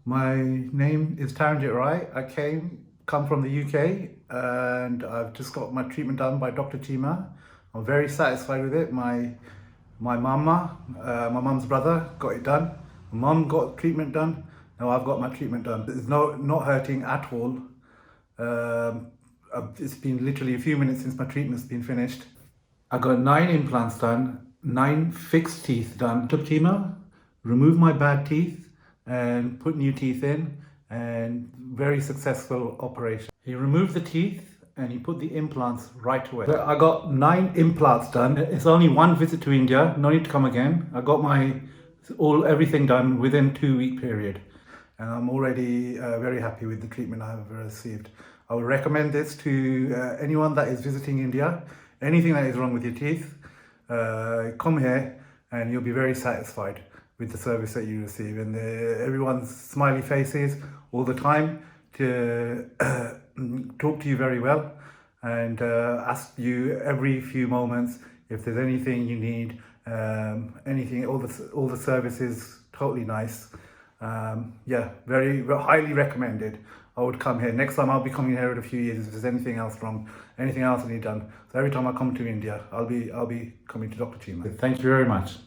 My name is Taranjit Rai. I come from the UK and I've just got my treatment done by Dr. Cheema. I'm very satisfied with it. My mum's brother got it done. My mum got treatment done. Now I've got my treatment done. It's not hurting at all. It's been literally a few minutes since my treatment's been finished. I got 9 implants done, 9 fixed teeth done. Took Cheema, removed my bad teeth and put new teeth in, and very successful operation. He removed the teeth and he put the implants right away. So I got 9 implants done. It's only 1 visit to India, no need to come again. I got everything done within 2-week period. And I'm already very happy with the treatment I've received. I would recommend this to anyone that is visiting India. Anything that is wrong with your teeth, come here and you'll be very satisfied with the service that you receive. And everyone's smiley faces all the time to talk to you very well and ask you every few moments if there's anything you need, anything, all the services, totally nice. Yeah, very highly recommended. I would come here. Next time I'll be coming here in a few years if there's anything else wrong, anything else I need done. So every time I come to India, I'll be coming to Dr. Cheema. Thank you very much.